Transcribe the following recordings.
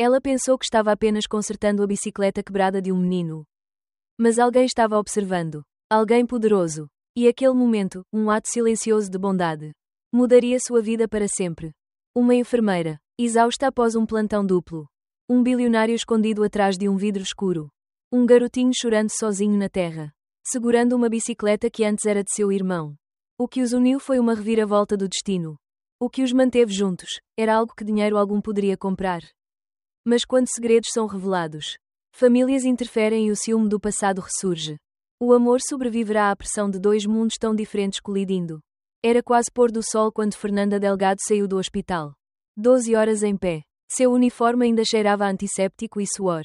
Ela pensou que estava apenas consertando a bicicleta quebrada de um menino. Mas alguém estava observando. Alguém poderoso. E aquele momento, um ato silencioso de bondade, mudaria sua vida para sempre. Uma enfermeira, exausta após um plantão duplo. Um bilionário escondido atrás de um vidro escuro. Um garotinho chorando sozinho na terra, segurando uma bicicleta que antes era de seu irmão. O que os uniu foi uma reviravolta do destino. O que os manteve juntos era algo que dinheiro algum poderia comprar. Mas quando segredos são revelados, famílias interferem e o ciúme do passado ressurge. O amor sobreviverá à pressão de dois mundos tão diferentes colidindo. Era quase pôr do sol quando Fernanda Delgado saiu do hospital. 12 horas em pé. Seu uniforme ainda cheirava a antisséptico e suor.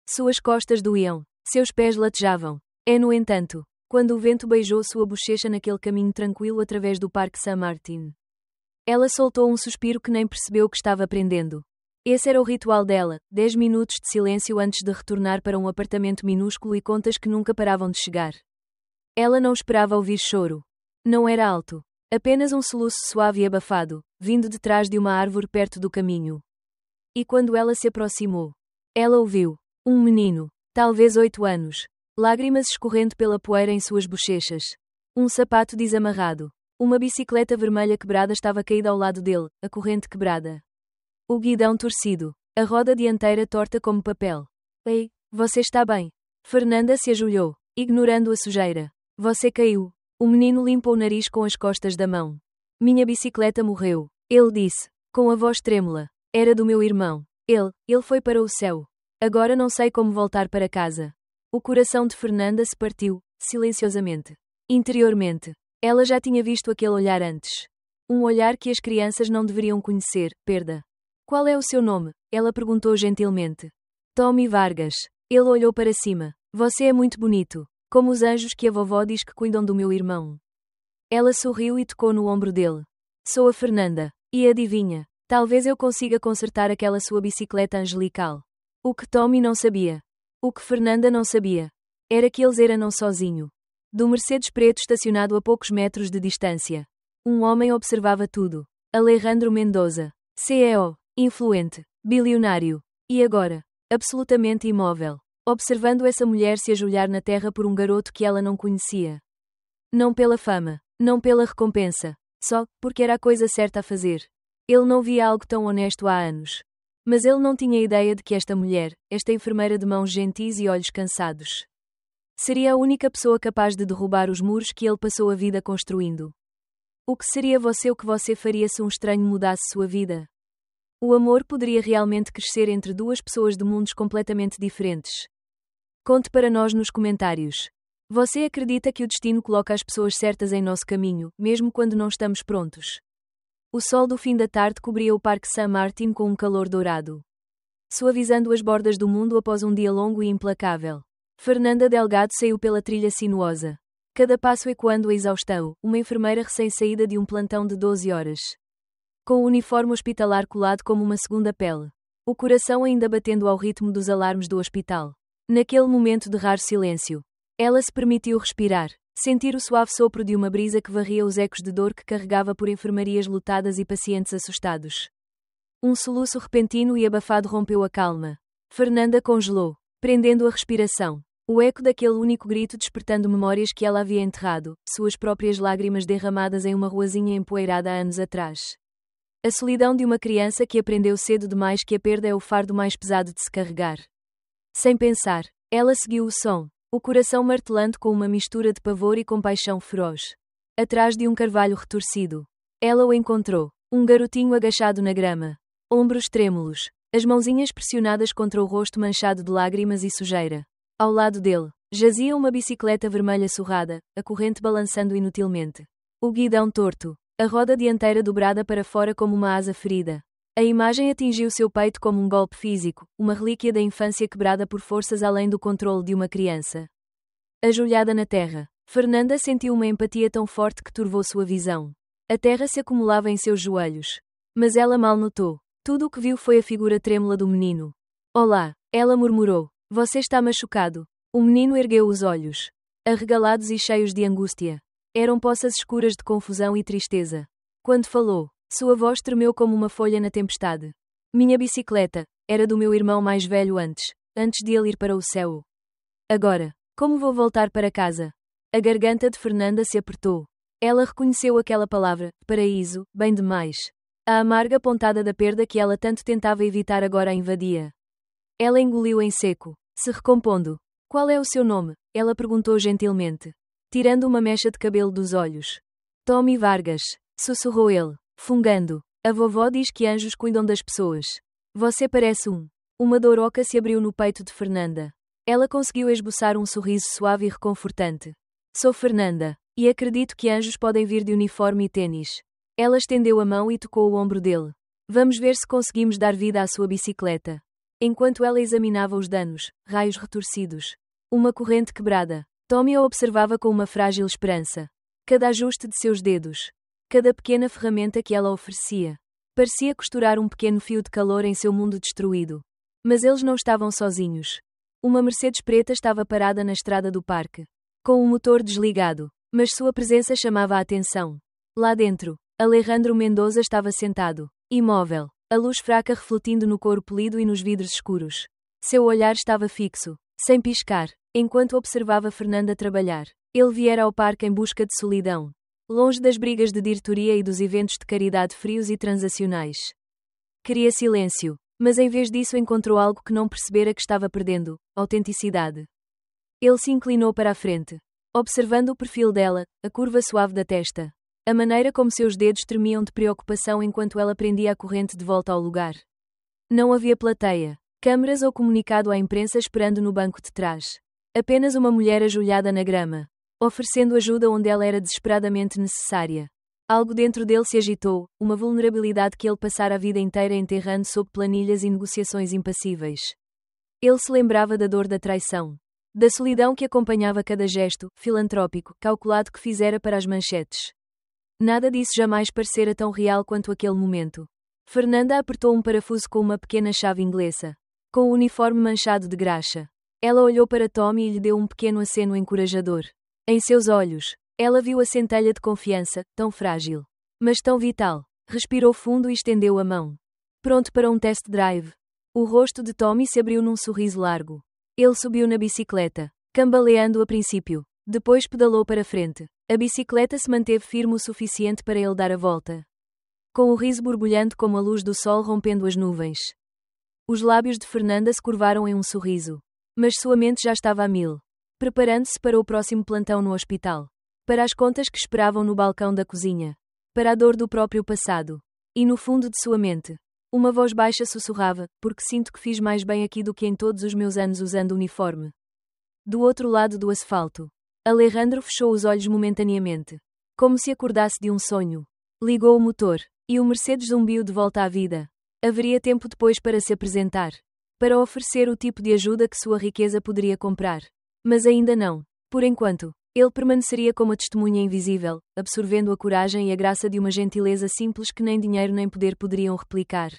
Suas costas doíam. Seus pés latejavam. No entanto, quando o vento beijou sua bochecha naquele caminho tranquilo através do Parque Saint-Martin. Ela soltou um suspiro que nem percebeu que estava prendendo. Esse era o ritual dela, 10 minutos de silêncio antes de retornar para um apartamento minúsculo e contas que nunca paravam de chegar. Ela não esperava ouvir choro. Não era alto. Apenas um soluço suave e abafado, vindo de trás de uma árvore perto do caminho. E quando ela se aproximou, ela ouviu. Um menino, talvez 8 anos. Lágrimas escorrendo pela poeira em suas bochechas. Um sapato desamarrado. Uma bicicleta vermelha quebrada estava caída ao lado dele, a corrente quebrada. O guidão torcido. A roda dianteira torta como papel. Ei, você está bem? Fernanda se ajoelhou, ignorando a sujeira. Você caiu. O menino limpou o nariz com as costas da mão. Minha bicicleta morreu. Ele disse, com a voz trêmula. Era do meu irmão. Ele foi para o céu. Agora não sei como voltar para casa. O coração de Fernanda se partiu, silenciosamente. Interiormente. Ela já tinha visto aquele olhar antes. Um olhar que as crianças não deveriam conhecer, perda. Qual é o seu nome? Ela perguntou gentilmente. Tommy Vargas. Ele olhou para cima. Você é muito bonito. Como os anjos que a vovó diz que cuidam do meu irmão. Ela sorriu e tocou no ombro dele. Sou a Fernanda. E adivinha, talvez eu consiga consertar aquela sua bicicleta angelical. O que Tommy não sabia. O que Fernanda não sabia. Era que eles eram sozinho. Do Mercedes preto estacionado a poucos metros de distância. Um homem observava tudo. Alejandro Mendoza. CEO. Influente. Bilionário. E agora? Absolutamente imóvel. Observando essa mulher se ajoelhar na terra por um garoto que ela não conhecia. Não pela fama. Não pela recompensa. Só porque era a coisa certa a fazer. Ele não via algo tão honesto há anos. Mas ele não tinha ideia de que esta mulher, esta enfermeira de mãos gentis e olhos cansados, seria a única pessoa capaz de derrubar os muros que ele passou a vida construindo. O que seria você o que você faria se um estranho mudasse sua vida? O amor poderia realmente crescer entre duas pessoas de mundos completamente diferentes. Conte para nós nos comentários. Você acredita que o destino coloca as pessoas certas em nosso caminho, mesmo quando não estamos prontos? O sol do fim da tarde cobria o Parque Saint-Martin com um calor dourado, suavizando as bordas do mundo após um dia longo e implacável. Fernanda Delgado saiu pela trilha sinuosa. Cada passo ecoando a exaustão, uma enfermeira recém-saída de um plantão de 12 horas. Com o uniforme hospitalar colado como uma segunda pele. O coração ainda batendo ao ritmo dos alarmes do hospital. Naquele momento de raro silêncio, ela se permitiu respirar, sentir o suave sopro de uma brisa que varria os ecos de dor que carregava por enfermarias lotadas e pacientes assustados. Um soluço repentino e abafado rompeu a calma. Fernanda congelou, prendendo a respiração. O eco daquele único grito despertando memórias que ela havia enterrado, suas próprias lágrimas derramadas em uma ruazinha empoeirada há anos atrás. A solidão de uma criança que aprendeu cedo demais que a perda é o fardo mais pesado de se carregar. Sem pensar, ela seguiu o som, o coração martelando com uma mistura de pavor e compaixão feroz. Atrás de um carvalho retorcido, ela o encontrou, um garotinho agachado na grama. Ombros trêmulos, as mãozinhas pressionadas contra o rosto manchado de lágrimas e sujeira. Ao lado dele, jazia uma bicicleta vermelha surrada, a corrente balançando inutilmente. O guidão torto, a roda dianteira dobrada para fora como uma asa ferida. A imagem atingiu seu peito como um golpe físico, uma relíquia da infância quebrada por forças além do controle de uma criança. Ajoelhada na terra, Fernanda sentiu uma empatia tão forte que turvou sua visão. A terra se acumulava em seus joelhos. Mas ela mal notou. Tudo o que viu foi a figura trêmula do menino. Olá, ela murmurou. Você está machucado. O menino ergueu os olhos, arregalados e cheios de angústia. Eram poças escuras de confusão e tristeza. Quando falou, sua voz tremeu como uma folha na tempestade. Minha bicicleta, era do meu irmão mais velho antes de ele ir para o céu. Agora, como vou voltar para casa? A garganta de Fernanda se apertou. Ela reconheceu aquela palavra, paraíso, bem demais. A amarga pontada da perda que ela tanto tentava evitar agora a invadia. Ela engoliu em seco, se recompondo. Qual é o seu nome? Ela perguntou gentilmente, tirando uma mecha de cabelo dos olhos. Tommy Vargas, sussurrou ele, fungando. A vovó diz que anjos cuidam das pessoas. Você parece um. Uma dor oca se abriu no peito de Fernanda. Ela conseguiu esboçar um sorriso suave e reconfortante. Sou Fernanda, e acredito que anjos podem vir de uniforme e tênis. Ela estendeu a mão e tocou o ombro dele. Vamos ver se conseguimos dar vida à sua bicicleta. Enquanto ela examinava os danos, raios retorcidos, uma corrente quebrada, Tommy a observava com uma frágil esperança. Cada ajuste de seus dedos, cada pequena ferramenta que ela oferecia, parecia costurar um pequeno fio de calor em seu mundo destruído. Mas eles não estavam sozinhos. Uma Mercedes preta estava parada na estrada do parque, com o motor desligado, mas sua presença chamava a atenção. Lá dentro, Alejandro Mendoza estava sentado, imóvel, a luz fraca refletindo no couro polido e nos vidros escuros. Seu olhar estava fixo, sem piscar, enquanto observava Fernanda trabalhar. Ele viera ao parque em busca de solidão, longe das brigas de diretoria e dos eventos de caridade frios e transacionais. Queria silêncio, mas em vez disso encontrou algo que não percebera que estava perdendo: autenticidade. Ele se inclinou para a frente, observando o perfil dela, a curva suave da testa, a maneira como seus dedos tremiam de preocupação enquanto ela prendia a corrente de volta ao lugar. Não havia plateia, câmaras ou comunicado à imprensa esperando no banco de trás. Apenas uma mulher ajoelhada na grama, oferecendo ajuda onde ela era desesperadamente necessária. Algo dentro dele se agitou, uma vulnerabilidade que ele passara a vida inteira enterrando sob planilhas e negociações impassíveis. Ele se lembrava da dor da traição, da solidão que acompanhava cada gesto, filantrópico, calculado que fizera para as manchetes. Nada disso jamais parecera tão real quanto aquele momento. Fernanda apertou um parafuso com uma pequena chave inglesa, com o uniforme manchado de graxa. Ela olhou para Tommy e lhe deu um pequeno aceno encorajador. Em seus olhos, ela viu a centelha de confiança, tão frágil, mas tão vital. Respirou fundo e estendeu a mão. Pronto para um test drive. O rosto de Tommy se abriu num sorriso largo. Ele subiu na bicicleta, cambaleando a princípio. Depois pedalou para frente. A bicicleta se manteve firme o suficiente para ele dar a volta, com o riso borbulhando como a luz do sol rompendo as nuvens. Os lábios de Fernanda se curvaram em um sorriso, mas sua mente já estava a mil, preparando-se para o próximo plantão no hospital, para as contas que esperavam no balcão da cozinha, para a dor do próprio passado. E no fundo de sua mente, uma voz baixa sussurrava: porque sinto que fiz mais bem aqui do que em todos os meus anos usando uniforme. Do outro lado do asfalto, Alejandro fechou os olhos momentaneamente, como se acordasse de um sonho. Ligou o motor, e o Mercedes zumbiu de volta à vida. Haveria tempo depois para se apresentar, para oferecer o tipo de ajuda que sua riqueza poderia comprar. Mas ainda não. Por enquanto, ele permaneceria como a testemunha invisível, absorvendo a coragem e a graça de uma gentileza simples que nem dinheiro nem poder poderiam replicar.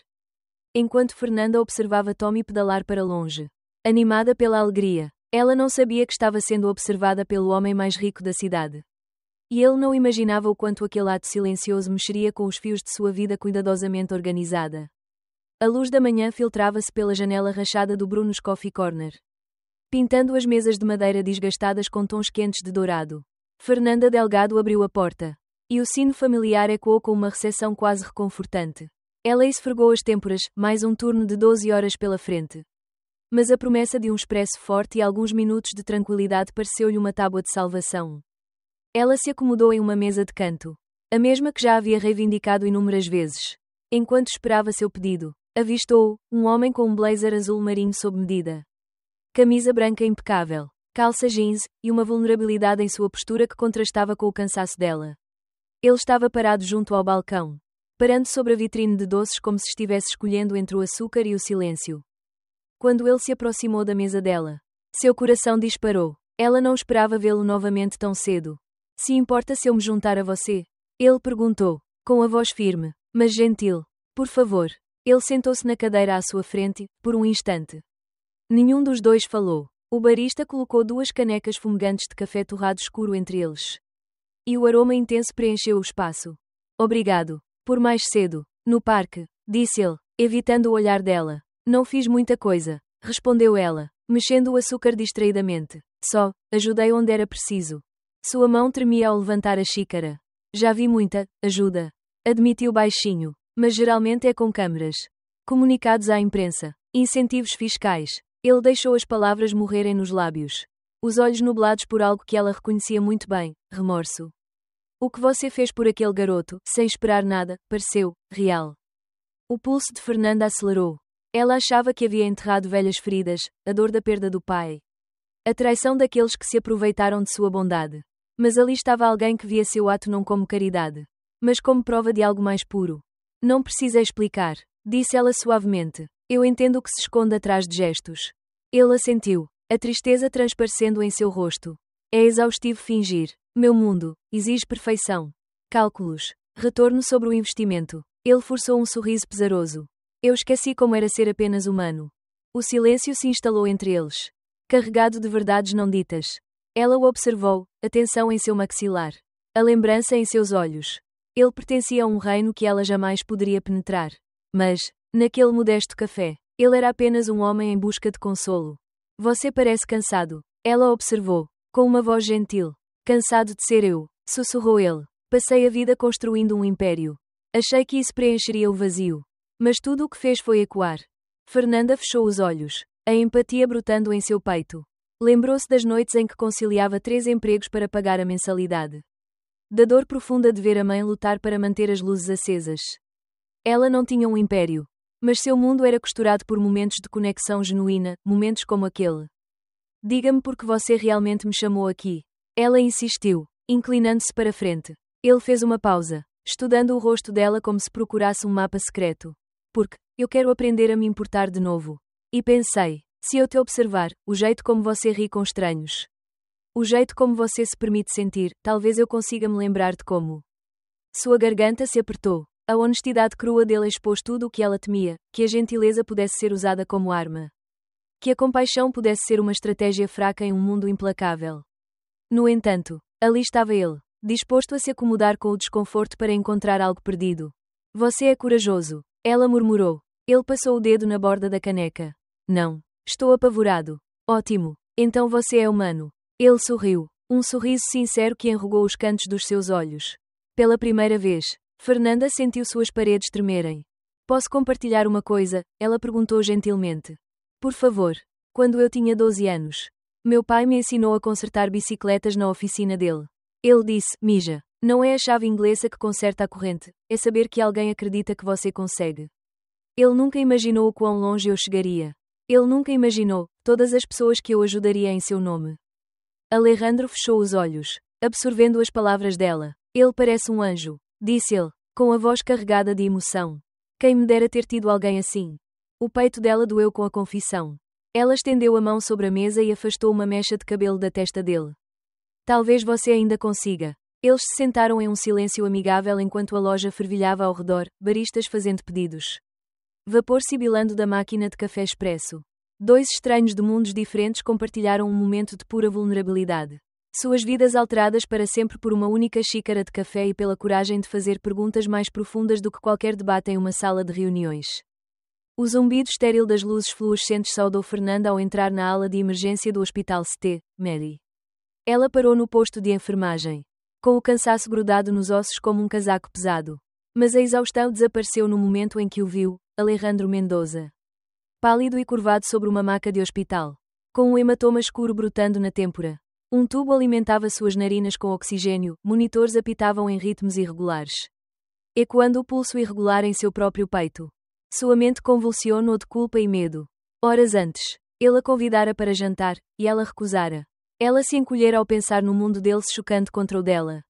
Enquanto Fernanda observava Tommy pedalar para longe, animada pela alegria, ela não sabia que estava sendo observada pelo homem mais rico da cidade. E ele não imaginava o quanto aquele ato silencioso mexeria com os fios de sua vida cuidadosamente organizada. A luz da manhã filtrava-se pela janela rachada do Bruno's Coffee Corner, pintando as mesas de madeira desgastadas com tons quentes de dourado. Fernanda Delgado abriu a porta, e o sino familiar ecoou com uma recepção quase reconfortante. Ela esfregou as têmporas, mais um turno de 12 horas pela frente. Mas a promessa de um expresso forte e alguns minutos de tranquilidade pareceu-lhe uma tábua de salvação. Ela se acomodou em uma mesa de canto, a mesma que já havia reivindicado inúmeras vezes. Enquanto esperava seu pedido, avistou um homem com um blazer azul marinho sob medida, camisa branca impecável, calça jeans, e uma vulnerabilidade em sua postura que contrastava com o cansaço dela. Ele estava parado junto ao balcão, parando sobre a vitrine de doces como se estivesse escolhendo entre o açúcar e o silêncio. Quando ele se aproximou da mesa dela, seu coração disparou. Ela não esperava vê-lo novamente tão cedo. Se importa se eu me juntar a você? Ele perguntou, com a voz firme, mas gentil. Por favor. Ele sentou-se na cadeira à sua frente, por um instante. Nenhum dos dois falou. O barista colocou 2 canecas fumegantes de café torrado escuro entre eles. E o aroma intenso preencheu o espaço. Obrigado. Por mais cedo. No parque, disse ele, evitando o olhar dela. Não fiz muita coisa, respondeu ela, mexendo o açúcar distraidamente. Só, ajudei onde era preciso. Sua mão tremia ao levantar a xícara. Já vi muita ajuda, admitiu baixinho, mas geralmente é com câmaras, comunicados à imprensa, incentivos fiscais. Ele deixou as palavras morrerem nos lábios, os olhos nublados por algo que ela reconhecia muito bem, remorso. O que você fez por aquele garoto, sem esperar nada, pareceu real. O pulso de Fernanda acelerou. Ela achava que havia enterrado velhas feridas, a dor da perda do pai, a traição daqueles que se aproveitaram de sua bondade. Mas ali estava alguém que via seu ato não como caridade, mas como prova de algo mais puro. Não precisa explicar, disse ela suavemente. Eu entendo o que se esconde atrás de gestos. Ele assentiu, a tristeza transparecendo em seu rosto. É exaustivo fingir. Meu mundo exige perfeição. Cálculos. Retorno sobre o investimento. Ele forçou um sorriso pesaroso. Eu esqueci como era ser apenas humano. O silêncio se instalou entre eles, carregado de verdades não ditas. Ela o observou, a tensão em seu maxilar, a lembrança em seus olhos. Ele pertencia a um reino que ela jamais poderia penetrar. Mas, naquele modesto café, ele era apenas um homem em busca de consolo. Você parece cansado, ela observou, com uma voz gentil. Cansado de ser eu, sussurrou ele. Passei a vida construindo um império. Achei que isso preencheria o vazio. Mas tudo o que fez foi ecoar. Fernanda fechou os olhos, a empatia brotando em seu peito. Lembrou-se das noites em que conciliava 3 empregos para pagar a mensalidade. Da dor profunda de ver a mãe lutar para manter as luzes acesas. Ela não tinha um império, mas seu mundo era costurado por momentos de conexão genuína, momentos como aquele. Diga-me por que você realmente me chamou aqui. Ela insistiu, inclinando-se para frente. Ele fez uma pausa, estudando o rosto dela como se procurasse um mapa secreto. Porque, eu quero aprender a me importar de novo. E pensei, se eu te observar, o jeito como você ri com estranhos, o jeito como você se permite sentir, talvez eu consiga me lembrar de como. Sua garganta se apertou. A honestidade crua dele expôs tudo o que ela temia, que a gentileza pudesse ser usada como arma. Que a compaixão pudesse ser uma estratégia fraca em um mundo implacável. No entanto, ali estava ele, disposto a se acomodar com o desconforto para encontrar algo perdido. Você é corajoso, ela murmurou. Ele passou o dedo na borda da caneca. Não. Estou apavorado. Ótimo. Então você é humano. Ele sorriu. Um sorriso sincero que enrugou os cantos dos seus olhos. Pela primeira vez, Fernanda sentiu suas paredes tremerem. Posso compartilhar uma coisa? Ela perguntou gentilmente. Por favor. Quando eu tinha 12 anos, meu pai me ensinou a consertar bicicletas na oficina dele. Ele disse, Mija, não é a chave inglesa que conserta a corrente, é saber que alguém acredita que você consegue. Ele nunca imaginou o quão longe eu chegaria. Ele nunca imaginou todas as pessoas que eu ajudaria em seu nome. Alejandro fechou os olhos, absorvendo as palavras dela. Ele parece um anjo, disse ele, com a voz carregada de emoção. Quem me dera ter tido alguém assim. O peito dela doeu com a confissão. Ela estendeu a mão sobre a mesa e afastou uma mecha de cabelo da testa dele. Talvez você ainda consiga. Eles se sentaram em um silêncio amigável enquanto a loja fervilhava ao redor, baristas fazendo pedidos. Vapor sibilando da máquina de café expresso. 2 estranhos de mundos diferentes compartilharam um momento de pura vulnerabilidade. Suas vidas alteradas para sempre por uma única xícara de café e pela coragem de fazer perguntas mais profundas do que qualquer debate em uma sala de reuniões. O zumbido estéril das luzes fluorescentes saudou Fernanda ao entrar na ala de emergência do Hospital St. Mary. Ela parou no posto de enfermagem, com o cansaço grudado nos ossos como um casaco pesado. Mas a exaustão desapareceu no momento em que o viu, Alejandro Mendoza. Pálido e curvado sobre uma maca de hospital, com um hematoma escuro brotando na têmpora. Um tubo alimentava suas narinas com oxigênio, monitores apitavam em ritmos irregulares, ecoando o pulso irregular em seu próprio peito. Sua mente convulsionou de culpa e medo. Horas antes, ele a convidara para jantar, e ela recusara. Ela se encolhera ao pensar no mundo dele se chocando contra o dela.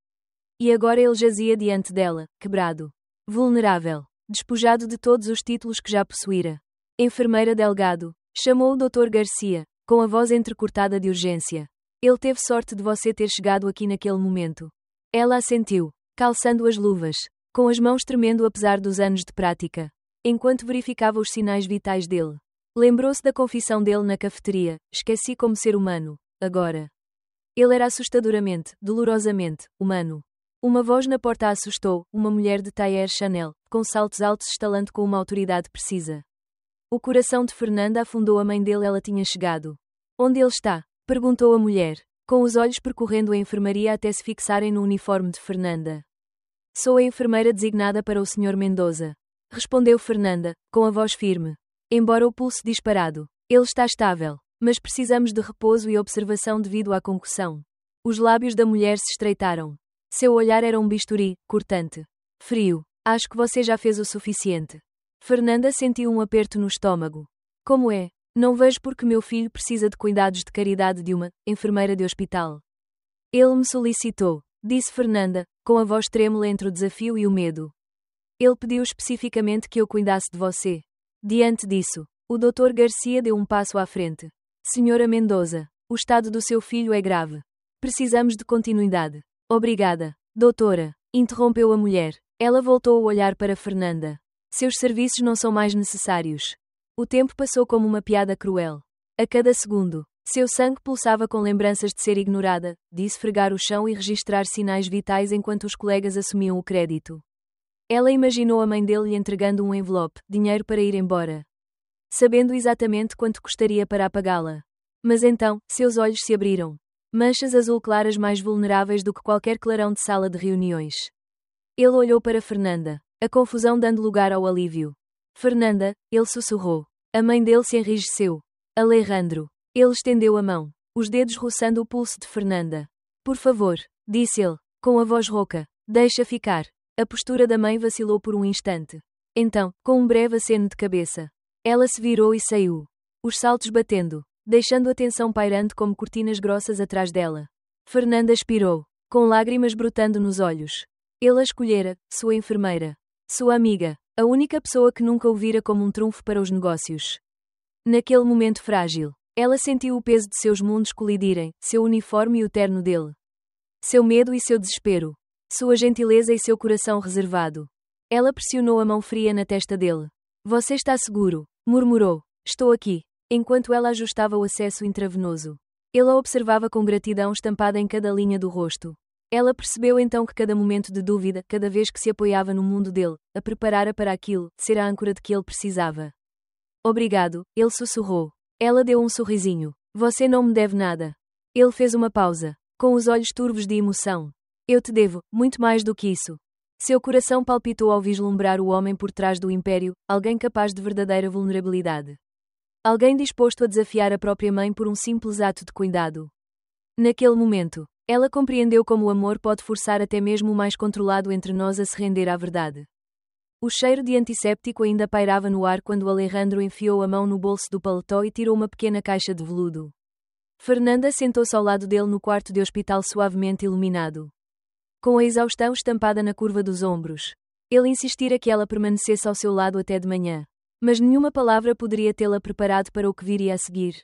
E agora ele jazia diante dela, quebrado, vulnerável, despojado de todos os títulos que já possuíra. Enfermeira Delgado, chamou o Dr. Garcia, com a voz entrecortada de urgência. Ele teve sorte de você ter chegado aqui naquele momento. Ela assentiu, calçando as luvas, com as mãos tremendo apesar dos anos de prática, enquanto verificava os sinais vitais dele. Lembrou-se da confissão dele na cafeteria, esqueci como ser humano, agora. Ele era assustadoramente, dolorosamente, humano. Uma voz na porta a assustou, uma mulher de tailleur Chanel, com saltos altos estalando com uma autoridade precisa. O coração de Fernanda afundou. A mãe dele. Ela tinha chegado. Onde ele está? Perguntou a mulher, com os olhos percorrendo a enfermaria até se fixarem no uniforme de Fernanda. Sou a enfermeira designada para o Sr. Mendoza. Respondeu Fernanda, com a voz firme. Embora o pulso disparado. Ele está estável, mas precisamos de repouso e observação devido à concussão. Os lábios da mulher se estreitaram. Seu olhar era um bisturi, cortante. Frio. Acho que você já fez o suficiente. Fernanda sentiu um aperto no estômago. Como é? Não vejo porque meu filho precisa de cuidados de caridade de uma enfermeira de hospital. Ele me solicitou, disse Fernanda, com a voz trêmula entre o desafio e o medo. Ele pediu especificamente que eu cuidasse de você. Diante disso, o Dr. Garcia deu um passo à frente. Senhora Mendoza, o estado do seu filho é grave. Precisamos de continuidade. Obrigada, doutora, interrompeu a mulher. Ela voltou a olhar para Fernanda. Seus serviços não são mais necessários. O tempo passou como uma piada cruel. A cada segundo, seu sangue pulsava com lembranças de ser ignorada, de esfregar o chão e registrar sinais vitais enquanto os colegas assumiam o crédito. Ela imaginou a mãe dele lhe entregando um envelope, dinheiro para ir embora. Sabendo exatamente quanto custaria para apagá-la. Mas então, seus olhos se abriram. Manchas azul claras mais vulneráveis do que qualquer clarão de sala de reuniões. Ele olhou para Fernanda, a confusão dando lugar ao alívio. Fernanda, ele sussurrou. A mãe dele se enrijeceu. Alejandro. Ele estendeu a mão, os dedos roçando o pulso de Fernanda. Por favor, disse ele, com a voz rouca, deixa ficar. A postura da mãe vacilou por um instante. Então, com um breve aceno de cabeça, ela se virou e saiu. Os saltos batendo, deixando a tensão pairando como cortinas grossas atrás dela. Fernanda expirou, com lágrimas brotando nos olhos. Ele a escolhera, sua enfermeira. Sua amiga, a única pessoa que nunca o vira como um trunfo para os negócios. Naquele momento frágil, ela sentiu o peso de seus mundos colidirem, seu uniforme e o terno dele. Seu medo e seu desespero. Sua gentileza e seu coração reservado. Ela pressionou a mão fria na testa dele. Você está seguro, murmurou. Estou aqui. Enquanto ela ajustava o acesso intravenoso. Ele a observava com gratidão estampada em cada linha do rosto. Ela percebeu então que cada momento de dúvida, cada vez que se apoiava no mundo dele, a preparara para aquilo, ser a âncora de que ele precisava. Obrigado, ele sussurrou. Ela deu um sorrisinho. Você não me deve nada. Ele fez uma pausa, com os olhos turvos de emoção. Eu te devo, muito mais do que isso. Seu coração palpitou ao vislumbrar o homem por trás do império, alguém capaz de verdadeira vulnerabilidade. Alguém disposto a desafiar a própria mãe por um simples ato de cuidado. Naquele momento, ela compreendeu como o amor pode forçar até mesmo o mais controlado entre nós a se render à verdade. O cheiro de antisséptico ainda pairava no ar quando Alejandro enfiou a mão no bolso do paletó e tirou uma pequena caixa de veludo. Fernanda sentou-se ao lado dele no quarto de hospital suavemente iluminado. Com a exaustão estampada na curva dos ombros. Ele insistira que ela permanecesse ao seu lado até de manhã. Mas nenhuma palavra poderia tê-la preparado para o que viria a seguir.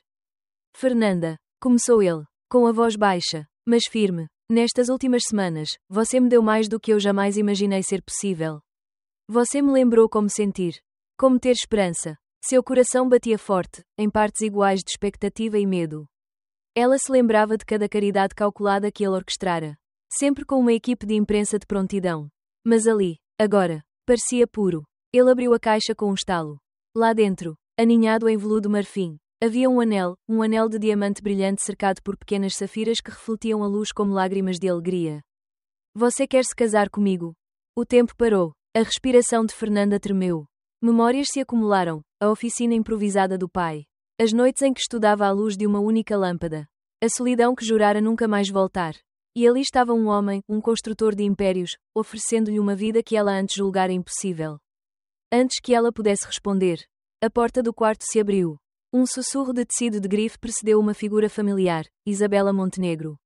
Fernanda, começou ele, com a voz baixa, mas firme. Nestas últimas semanas, você me deu mais do que eu jamais imaginei ser possível. Você me lembrou como sentir. Como ter esperança. Seu coração batia forte, em partes iguais de expectativa e medo. Ela se lembrava de cada caridade calculada que ele orquestrara. Sempre com uma equipe de imprensa de prontidão. Mas ali, agora, parecia puro. Ele abriu a caixa com um estalo. Lá dentro, aninhado em veludo marfim, havia um anel de diamante brilhante cercado por pequenas safiras que refletiam a luz como lágrimas de alegria. Você quer se casar comigo? O tempo parou. A respiração de Fernanda tremeu. Memórias se acumularam, a oficina improvisada do pai. As noites em que estudava à luz de uma única lâmpada. A solidão que jurara nunca mais voltar. E ali estava um homem, um construtor de impérios, oferecendo-lhe uma vida que ela antes julgara impossível. Antes que ela pudesse responder, a porta do quarto se abriu. Um sussurro de tecido de grife precedeu uma figura familiar, Isabela Montenegro.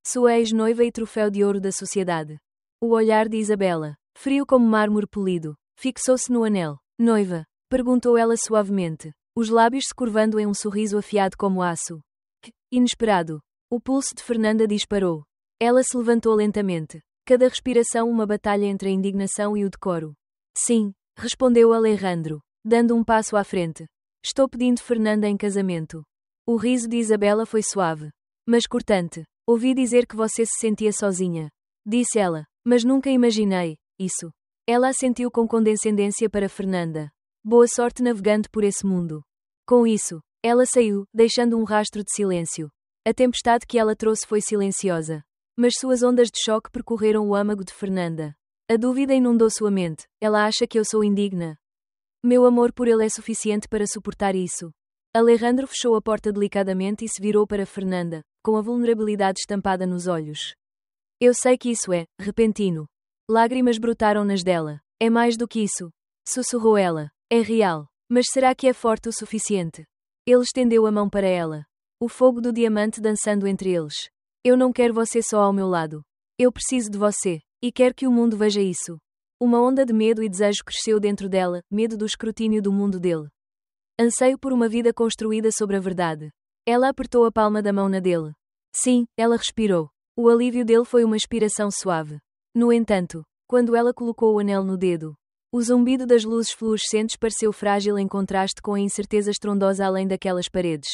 Sua ex-noiva e troféu de ouro da sociedade. O olhar de Isabela, frio como mármore polido, fixou-se no anel. Noiva? Perguntou ela suavemente, os lábios se curvando em um sorriso afiado como aço. Que inesperado! O pulso de Fernanda disparou. Ela se levantou lentamente. Cada respiração uma batalha entre a indignação e o decoro. Sim, respondeu Alejandro, dando um passo à frente. Estou pedindo Fernanda em casamento. O riso de Isabela foi suave, mas cortante. Ouvi dizer que você se sentia sozinha. Disse ela, mas nunca imaginei isso. Ela assentiu com condescendência para Fernanda. Boa sorte navegando por esse mundo. Com isso, ela saiu, deixando um rastro de silêncio. A tempestade que ela trouxe foi silenciosa. Mas suas ondas de choque percorreram o âmago de Fernanda. A dúvida inundou sua mente. Ela acha que eu sou indigna? Meu amor por ele é suficiente para suportar isso. Alejandro fechou a porta delicadamente e se virou para Fernanda, com a vulnerabilidade estampada nos olhos. Eu sei que isso é repentino. Lágrimas brotaram nas dela. É mais do que isso. Sussurrou ela. É real. Mas será que é forte o suficiente? Ele estendeu a mão para ela. O fogo do diamante dançando entre eles. Eu não quero você só ao meu lado. Eu preciso de você. E quero que o mundo veja isso. Uma onda de medo e desejo cresceu dentro dela, medo do escrutínio do mundo dele. Anseio por uma vida construída sobre a verdade. Ela apertou a palma da mão na dele. Sim, ela respirou. O alívio dele foi uma expiração suave. No entanto, quando ela colocou o anel no dedo, o zumbido das luzes fluorescentes pareceu frágil em contraste com a incerteza estrondosa além daquelas paredes.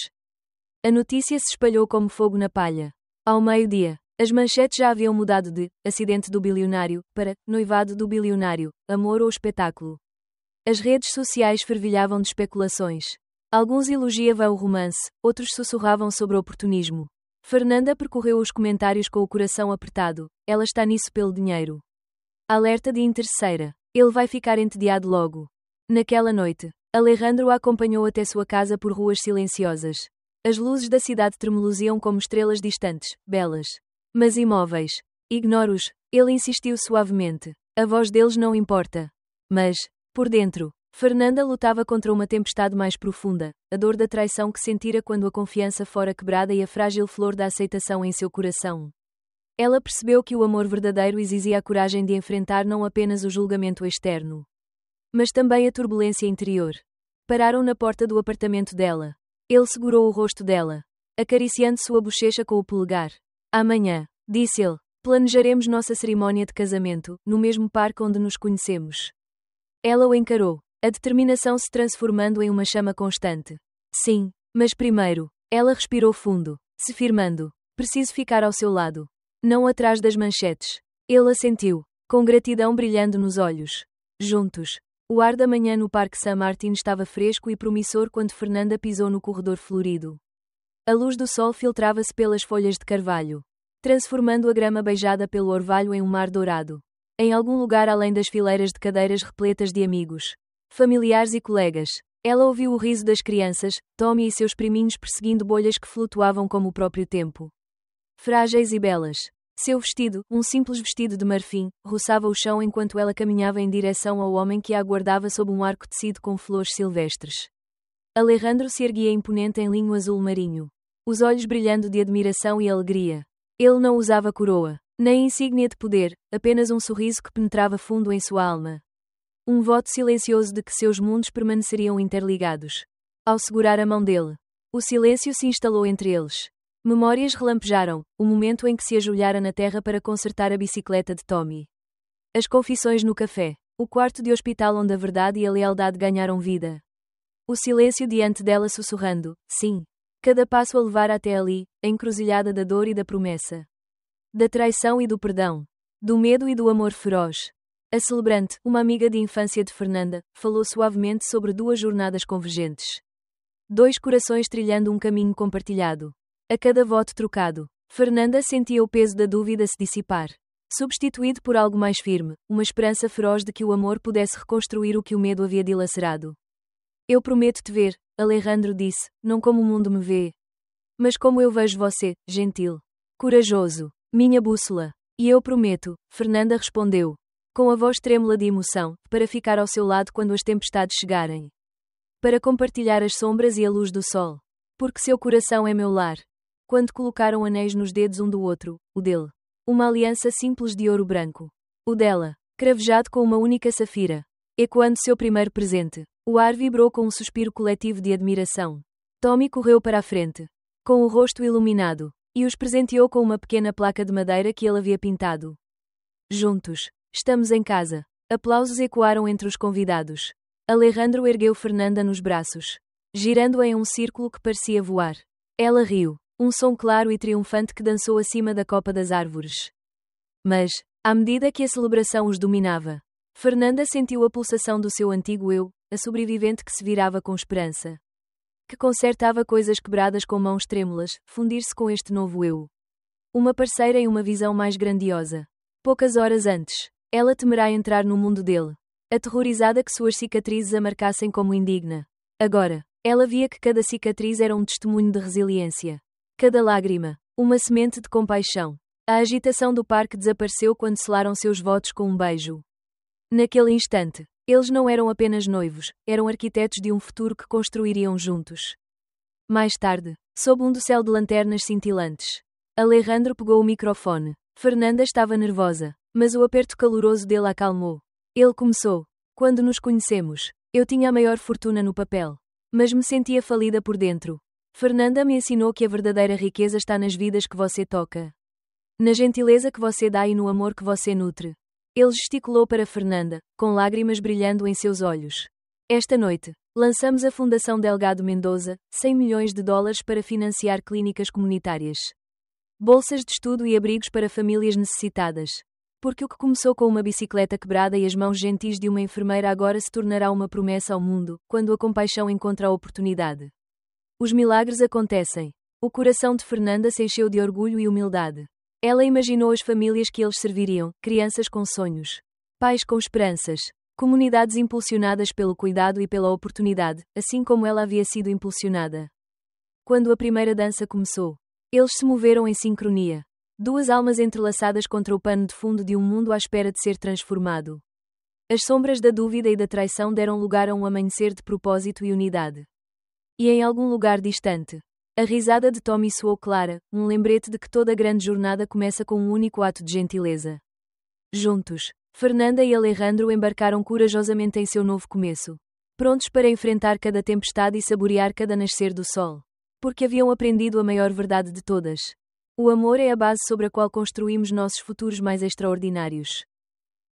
A notícia se espalhou como fogo na palha. Ao meio-dia, as manchetes já haviam mudado de acidente do bilionário para noivado do bilionário, amor ou espetáculo. As redes sociais fervilhavam de especulações. Alguns elogiavam o romance, outros sussurravam sobre o oportunismo. Fernanda percorreu os comentários com o coração apertado. Ela está nisso pelo dinheiro. Alerta de interesseira. Ele vai ficar entediado logo. Naquela noite, Alejandro a acompanhou até sua casa por ruas silenciosas. As luzes da cidade tremeluziam como estrelas distantes, belas, mas imóveis. Ignoro-os, ele insistiu suavemente. A voz deles não importa. Mas, por dentro, Fernanda lutava contra uma tempestade mais profunda, a dor da traição que sentira quando a confiança fora quebrada e a frágil flor da aceitação em seu coração. Ela percebeu que o amor verdadeiro exigia a coragem de enfrentar não apenas o julgamento externo, mas também a turbulência interior. Pararam na porta do apartamento dela. Ele segurou o rosto dela, acariciando sua bochecha com o polegar. Amanhã, disse ele, planejaremos nossa cerimónia de casamento, no mesmo parque onde nos conhecemos. Ela o encarou, a determinação se transformando em uma chama constante. Sim, mas primeiro, ela respirou fundo, se firmando. Preciso ficar ao seu lado. Não atrás das manchetes. Ele assentiu, com gratidão brilhando nos olhos. Juntos. O ar da manhã no Parque San Martín estava fresco e promissor quando Fernanda pisou no corredor florido. A luz do sol filtrava-se pelas folhas de carvalho, transformando a grama beijada pelo orvalho em um mar dourado. Em algum lugar além das fileiras de cadeiras repletas de amigos, familiares e colegas, ela ouviu o riso das crianças, Tommy e seus priminhos perseguindo bolhas que flutuavam como o próprio tempo. Frágeis e belas. Seu vestido, um simples vestido de marfim, roçava o chão enquanto ela caminhava em direção ao homem que a aguardava sob um arco tecido com flores silvestres. Alejandro se erguia imponente em linho azul marinho, os olhos brilhando de admiração e alegria. Ele não usava coroa, nem insígnia de poder, apenas um sorriso que penetrava fundo em sua alma. Um voto silencioso de que seus mundos permaneceriam interligados. Ao segurar a mão dele, o silêncio se instalou entre eles. Memórias relampejaram, o momento em que se ajoelhara na terra para consertar a bicicleta de Tommy. As confissões no café, o quarto de hospital onde a verdade e a lealdade ganharam vida. O silêncio diante dela sussurrando, sim. Cada passo a levar até ali, a encruzilhada da dor e da promessa. Da traição e do perdão. Do medo e do amor feroz. A celebrante, uma amiga de infância de Fernanda, falou suavemente sobre duas jornadas convergentes. Dois corações trilhando um caminho compartilhado. A cada voto trocado, Fernanda sentia o peso da dúvida se dissipar, substituído por algo mais firme, uma esperança feroz de que o amor pudesse reconstruir o que o medo havia dilacerado. Eu prometo-te ver, Alejandro disse, não como o mundo me vê, mas como eu vejo você, gentil, corajoso, minha bússola. E eu prometo, Fernanda respondeu, com a voz trêmula de emoção, para ficar ao seu lado quando as tempestades chegarem. Para compartilhar as sombras e a luz do sol. Porque seu coração é meu lar. Quando colocaram anéis nos dedos um do outro, o dele. Uma aliança simples de ouro branco. O dela, cravejado com uma única safira. Ecoando seu primeiro presente. O ar vibrou com um suspiro coletivo de admiração. Tommy correu para a frente, com o rosto iluminado, e os presenteou com uma pequena placa de madeira que ele havia pintado. Juntos. Estamos em casa. Aplausos ecoaram entre os convidados. Alejandro ergueu Fernanda nos braços, girando-a em um círculo que parecia voar. Ela riu. Um som claro e triunfante que dançou acima da copa das árvores. Mas, à medida que a celebração os dominava, Fernanda sentiu a pulsação do seu antigo eu, a sobrevivente que se virava com esperança. Que consertava coisas quebradas com mãos trêmulas, fundir-se com este novo eu. Uma parceira em uma visão mais grandiosa. Poucas horas antes, ela temerá entrar no mundo dele, aterrorizada que suas cicatrizes a marcassem como indigna. Agora, ela via que cada cicatriz era um testemunho de resiliência. Cada lágrima, uma semente de compaixão. A agitação do parque desapareceu quando selaram seus votos com um beijo. Naquele instante, eles não eram apenas noivos, eram arquitetos de um futuro que construiriam juntos. Mais tarde, sob um dossel de lanternas cintilantes, Alejandro pegou o microfone. Fernanda estava nervosa, mas o aperto caloroso dele a acalmou. Ele começou. Quando nos conhecemos, eu tinha a maior fortuna no papel, mas me sentia falida por dentro. Fernanda me ensinou que a verdadeira riqueza está nas vidas que você toca, na gentileza que você dá e no amor que você nutre. Ele gesticulou para Fernanda, com lágrimas brilhando em seus olhos. Esta noite, lançamos a Fundação Delgado Mendoza, $100 milhões para financiar clínicas comunitárias, bolsas de estudo e abrigos para famílias necessitadas. Porque o que começou com uma bicicleta quebrada e as mãos gentis de uma enfermeira agora se tornará uma promessa ao mundo, quando a compaixão encontra a oportunidade. Os milagres acontecem. O coração de Fernanda se encheu de orgulho e humildade. Ela imaginou as famílias que eles serviriam, crianças com sonhos, pais com esperanças, comunidades impulsionadas pelo cuidado e pela oportunidade, assim como ela havia sido impulsionada. Quando a primeira dança começou, eles se moveram em sincronia. Duas almas entrelaçadas contra o pano de fundo de um mundo à espera de ser transformado. As sombras da dúvida e da traição deram lugar a um amanhecer de propósito e unidade. E em algum lugar distante, a risada de Tommy soou clara, um lembrete de que toda grande jornada começa com um único ato de gentileza. Juntos, Fernanda e Alejandro embarcaram corajosamente em seu novo começo, prontos para enfrentar cada tempestade e saborear cada nascer do sol. Porque haviam aprendido a maior verdade de todas. O amor é a base sobre a qual construímos nossos futuros mais extraordinários.